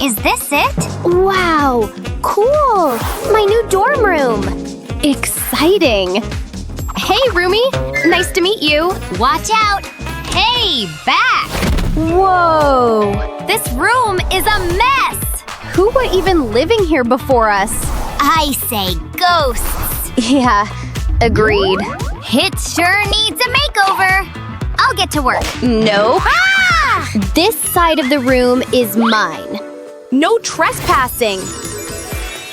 Is this it? Wow! Cool! My new dorm room! Exciting! Hey, roomie! Nice to meet you! Watch out! Hey, back! Whoa! This room is a mess! Who was even living here before us? I say ghosts. Yeah, agreed. It sure needs a makeover. I'll get to work. No. Ah! This side of the room is mine. No trespassing!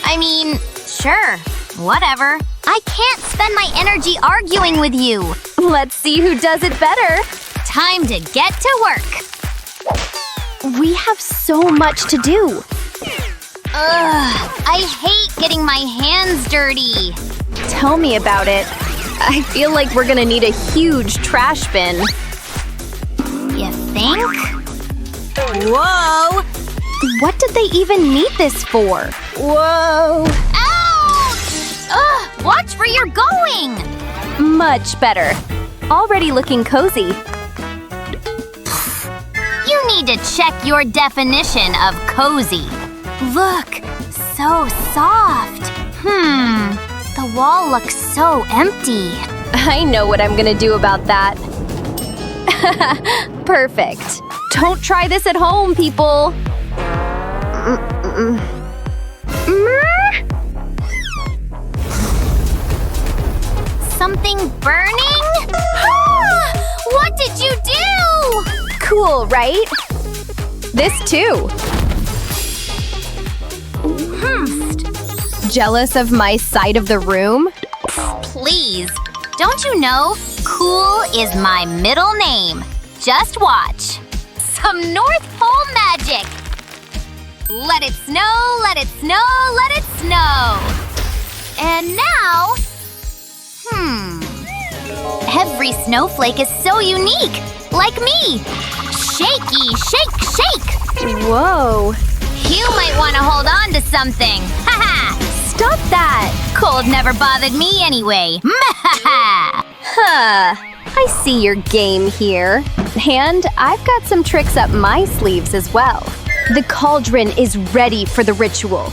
I mean, sure, whatever. I can't spend my energy arguing with you. Let's see who does it better. Time to get to work. We have so much to do. Ugh, I hate getting my hands dirty. Tell me about it. I feel like we're gonna need a huge trash bin. You think? Whoa! What did they even need this for? Whoa! Ouch! Ugh, watch where you're going! Much better. Already looking cozy. You need to check your definition of cozy. Look, so soft. The wall looks so empty. I know what I'm gonna do about that. Perfect. Don't try this at home, people. Something burning? Ah! What did you do? Cool, right? This too. Jealous of my side of the room? Please, don't you know cool is my middle name? Just watch. Some North Pole magic. Let it snow, let it snow, let it snow. And now… Every snowflake is so unique, like me. Shaky, shake, shake. Whoa. You might want to hold on to something. Haha! Stop that! Cold never bothered me anyway. Huh. I see your game here. And I've got some tricks up my sleeves as well. The cauldron is ready for the ritual.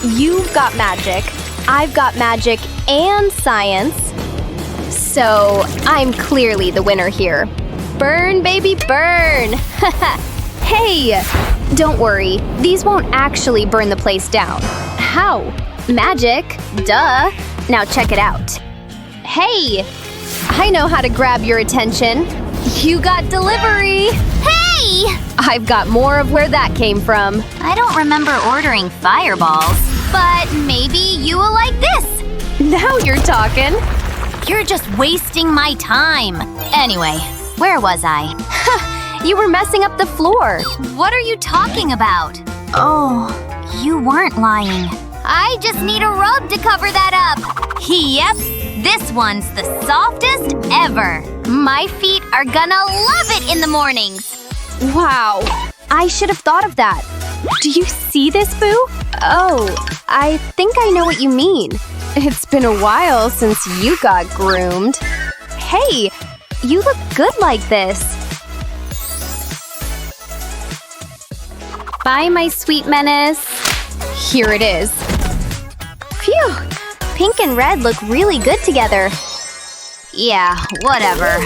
You've got magic. I've got magic and science. So, I'm clearly the winner here. Burn, baby, burn! Hey! Don't worry, these won't actually burn the place down. How? Magic? Duh! Now check it out. Hey! I know how to grab your attention. You got delivery! Hey! I've got more of where that came from. I don't remember ordering fireballs, but maybe you will like this. Now you're talking. You're just wasting my time. Anyway, where was I? You were messing up the floor. What are you talking about? Oh, you weren't lying. I just need a rug to cover that up. Yep, this one's the softest ever. My feet are gonna love it in the mornings. Wow, I should have thought of that. Do you see this, Boo? Oh, I think I know what you mean. It's been a while since you got groomed. Hey, you look good like this. Bye, my sweet menace. Here it is. Phew! Pink and red look really good together. Yeah, whatever.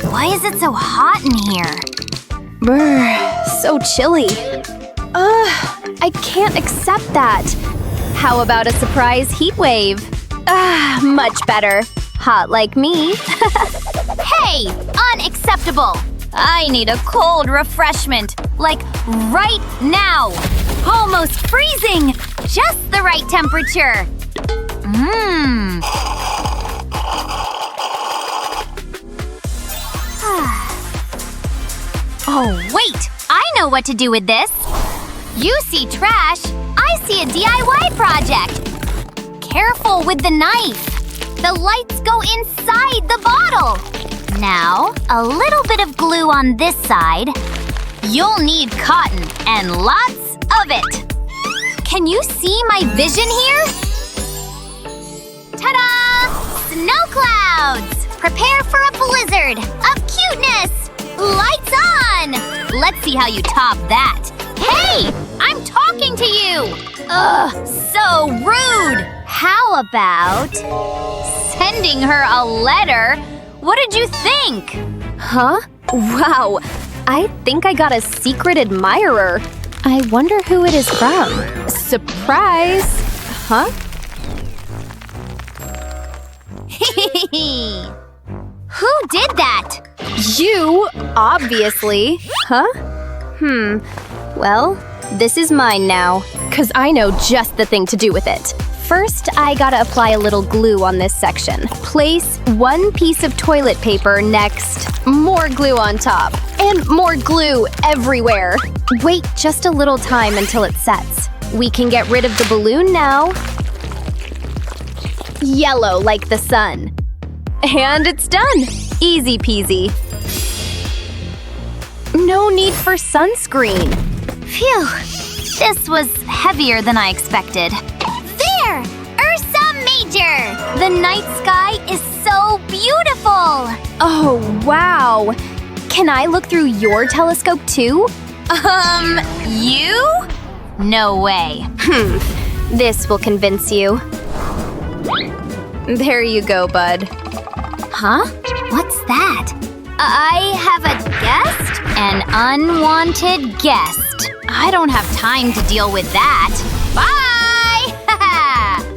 Why is it so hot in here? Brr, so chilly. I can't accept that. How about a surprise heat wave? Much better. Hot like me. Hey! Unacceptable! I need a cold refreshment. Like, right now! Almost freezing! Just the right temperature! Oh, wait! I know what to do with this! You see trash, I see a DIY project! Careful with the knife! The lights go inside the bottle! Now, a little bit of glue on this side. You'll need cotton and lots of it! Can you see my vision here? Ta-da! Snow clouds! Prepare for a blizzard of cuteness! Lights on! Let's see how you top that. Hey! I'm talking to you? Ugh, so rude! How about sending her a letter? What did you think? Huh? Wow! I think I got a secret admirer. I wonder who it is from. Surprise! Huh? Who did that? You, obviously. Huh? Well, this is mine now, 'cause I know just the thing to do with it. First, I gotta apply a little glue on this section. Place one piece of toilet paper next. More glue on top. And more glue everywhere. Wait just a little time until it sets. We can get rid of the balloon now. Yellow like the sun. And it's done! Easy peasy. No need for sunscreen. Phew, this was heavier than I expected. There! Ursa Major! The night sky is so beautiful! Oh, wow! Can I look through your telescope too? You? No way. This will convince you. There you go, bud. Huh? What's that? I have a guest? An unwanted guest. I don't have time to deal with that. Bye!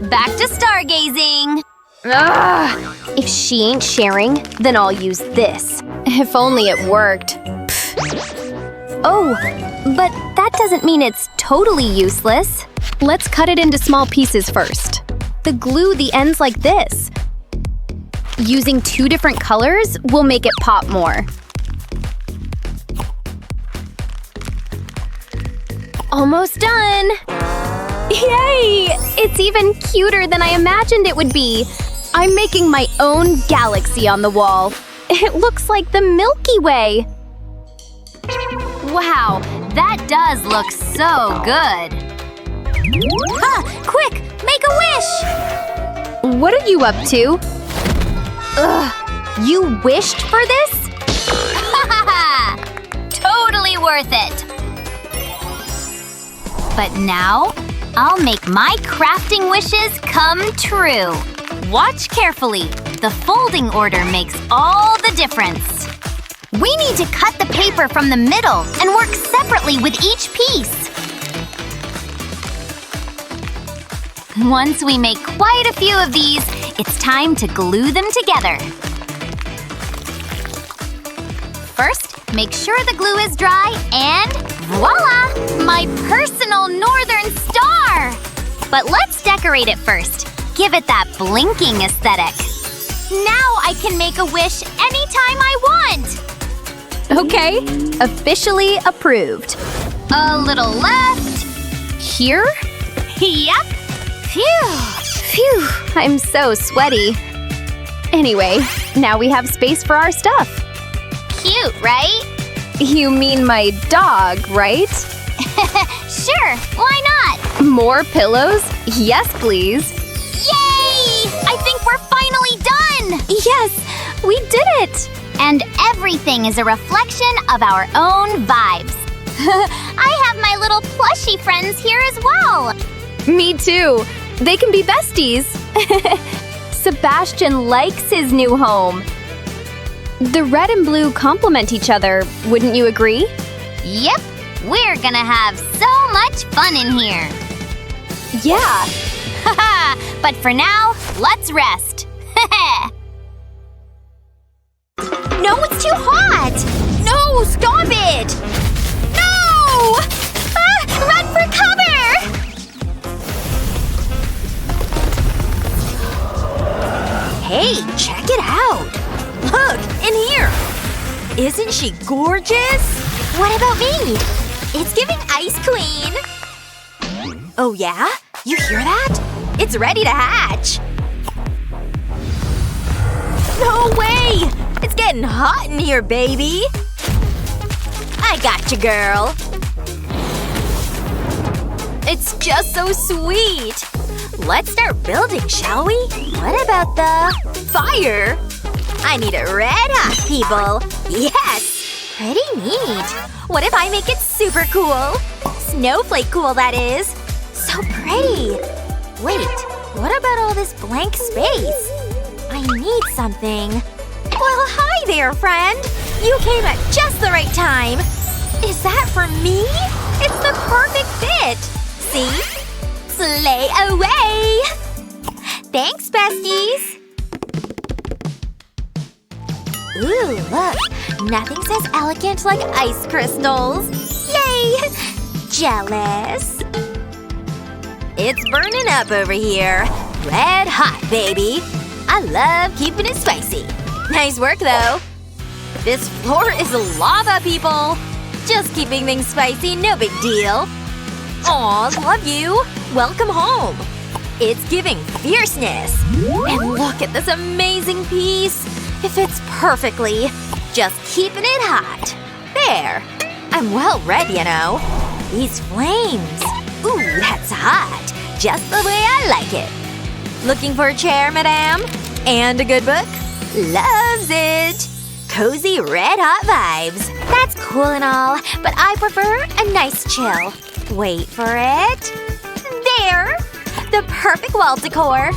Back to stargazing. Ugh. If she ain't sharing, then I'll use this. If only it worked. Pfft. Oh, but that doesn't mean it's totally useless. Let's cut it into small pieces first. The glue the ends like this. Using 2 different colors will make it pop more. Almost done! Yay! It's even cuter than I imagined it would be. I'm making my own galaxy on the wall. It looks like the Milky Way. Wow, that does look so good. Quick, make a wish! What are you up to? Ugh, you wished for this? Totally worth it. But now, I'll make my crafting wishes come true. Watch carefully. The folding order makes all the difference. We need to cut the paper from the middle and work separately with each piece. Once we make quite a few of these, it's time to glue them together. First, make sure the glue is dry and voila! My personal northern star! But let's decorate it first. Give it that blinking aesthetic. Now I can make a wish anytime I want! Okay, officially approved. A little left. Here? Yep. Phew. Phew, I'm so sweaty. Anyway, now we have space for our stuff. Cute, right? You mean my dog, right? Sure, why not? More pillows? Yes, please. Yay! I think we're finally done! Yes, we did it! And everything is a reflection of our own vibes. I have my little plushie friends here as well. Me too. They can be besties. Sebastian likes his new home. The red and blue complement each other, wouldn't you agree? Yep, we're gonna have so much fun in here. Yeah. Haha, but for now, let's rest. No, it's too hot! No, stop it! No! Run for cover! Hey, check it out! Look, in here! Isn't she gorgeous? What about me? It's giving Ice Queen. Oh yeah? You hear that? It's ready to hatch! No way! It's getting hot in here, baby! I got you, girl! It's just so sweet! Let's start building, shall we? What about the fire? I need it red hot, people! Yes! Pretty neat! What if I make it super cool? snowflake cool that is. So pretty. Wait, what about all this blank space? I need something. Well, hi there, friend! You came at just the right time. Is that for me? It's the perfect fit! See? Slay away! Thanks, besties! Ooh, look. Nothing says elegant like ice crystals. Yay! Jealous. It's burning up over here. Red hot, baby. I love keeping it spicy. Nice work, though. This floor is lava, people. Just keeping things spicy, no big deal. Aw, love you. Welcome home. It's giving fierceness. And look at this amazing piece. It fits perfectly. Just keeping it hot. There. I'm well read, you know. These flames. Ooh, that's hot. Just the way I like it. Looking for a chair, madame? And a good book? Loves it. Cozy red hot vibes. That's cool and all, but I prefer a nice chill. Wait for it. There! The perfect wall decor.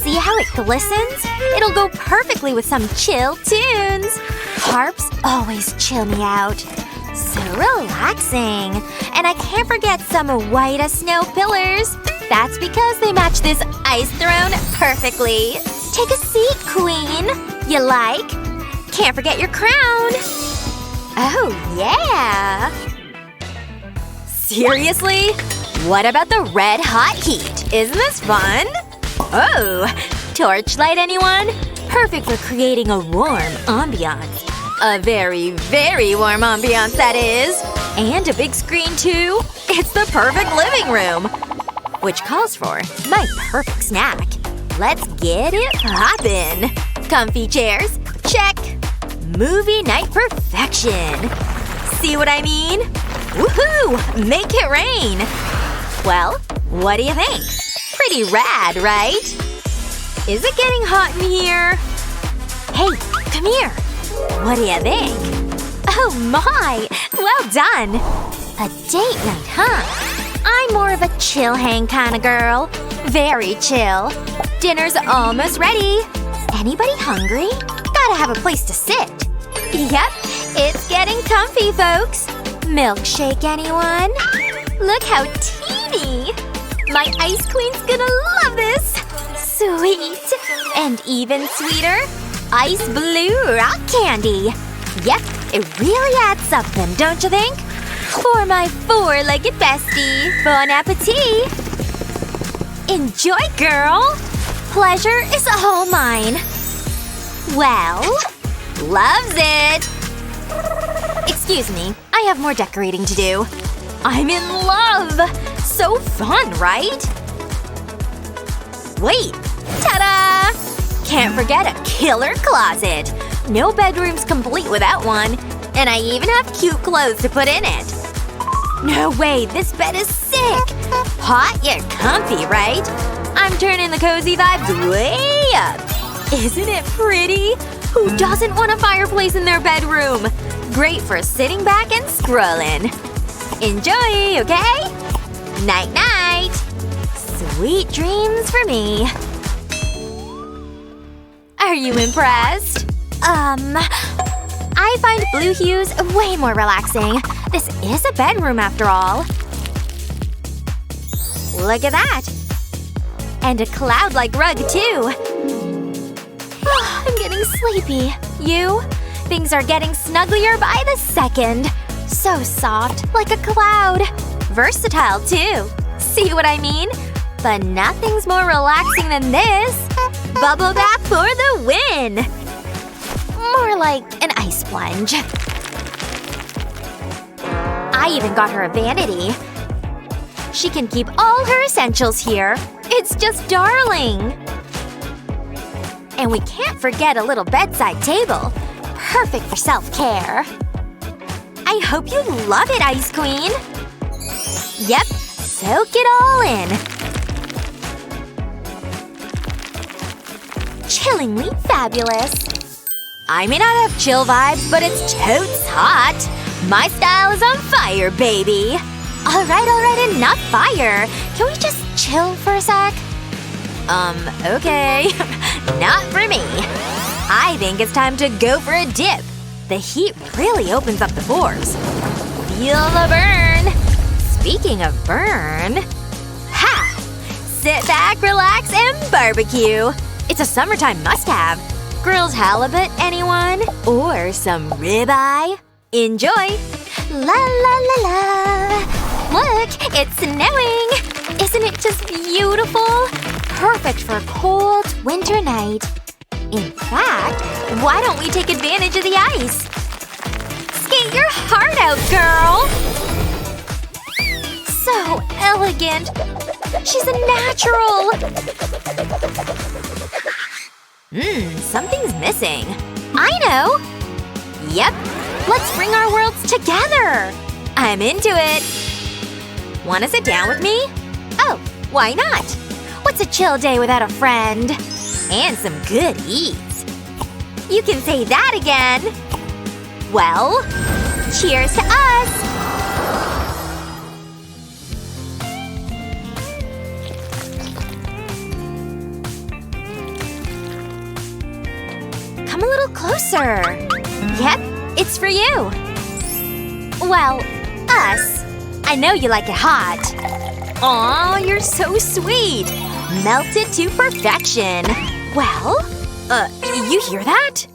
See how it glistens? It'll go perfectly with some chill tunes. Harps always chill me out. So relaxing. And I can't forget some white as snow pillars. That's because they match this ice throne perfectly. Take a seat, queen. You like? Can't forget your crown. Oh, yeah. Seriously? What about the red hot heat? Isn't this fun? Oh! Torchlight, anyone? Perfect for creating a warm ambiance. A very, very warm ambiance, that is. And a big screen, too. It's the perfect living room. Which calls for my perfect snack. Let's get it poppin'. Comfy chairs? Check. Movie night perfection. See what I mean? Woohoo! Make it rain! Well, what do you think? Pretty rad, right? Is it getting hot in here? Hey, come here. What do you think? Oh my! Well done! A date night, huh? I'm more of a chill hang kind of girl. Very chill. Dinner's almost ready. Anybody hungry? Gotta have a place to sit. Yep, it's getting comfy, folks. Milkshake, anyone? Look how teeny! My ice queen's gonna love this! Sweet! And even sweeter, ice blue rock candy. Yep, it really adds something, don't you think? For my four-legged bestie, bon appetit! Enjoy, girl! Pleasure is all mine. Well… loves it! Excuse me, I have more decorating to do. I'm in love! So fun, right? Wait! Ta-da! Can't forget a killer closet. No bedroom's complete without one. And I even have cute clothes to put in it. No way, this bed is sick! Hot yet comfy, right? I'm turning the cozy vibes way up. Isn't it pretty? Who doesn't want a fireplace in their bedroom? Great for sitting back and scrolling. Enjoy, okay? Night-night! Sweet dreams for me. Are you impressed? I find blue hues way more relaxing. This is a bedroom after all. Look at that! And a cloud-like rug, too. I'm getting sleepy. You? Things are getting snugglier by the second. So soft, like a cloud. Versatile, too. See what I mean? But nothing's more relaxing than this. Bubble bath for the win! More like an ice plunge. I even got her a vanity. She can keep all her essentials here. It's just darling! And we can't forget a little bedside table. Perfect for self-care. I hope you love it, Ice Queen! Yep, soak it all in. Chillingly fabulous. I may not have chill vibes, but it's totes hot. My style is on fire, baby! Alright, enough fire! Can we just chill for a sec? Okay. Not for me. I think it's time to go for a dip. The heat really opens up the pores. Feel the burn! Speaking of burn… Ha! Sit back, relax, and barbecue! It's a summertime must-have. Grilled halibut, anyone? Or some ribeye? Enjoy! La la la la! Look! It's snowing! Isn't it just beautiful? Perfect for a cold winter night. In fact, why don't we take advantage of the ice? Skate your heart out, girl! So elegant! She's a natural! Something's missing. I know! Yep. Let's bring our worlds together! I'm into it! Wanna sit down with me? Oh, why not? What's a chill day without a friend? And some good eats. You can say that again! Well, cheers to us! Come a little closer. Yep, it's for you. Well, us. I know you like it hot. Aw, you're so sweet. Melted to perfection. Well, you hear that?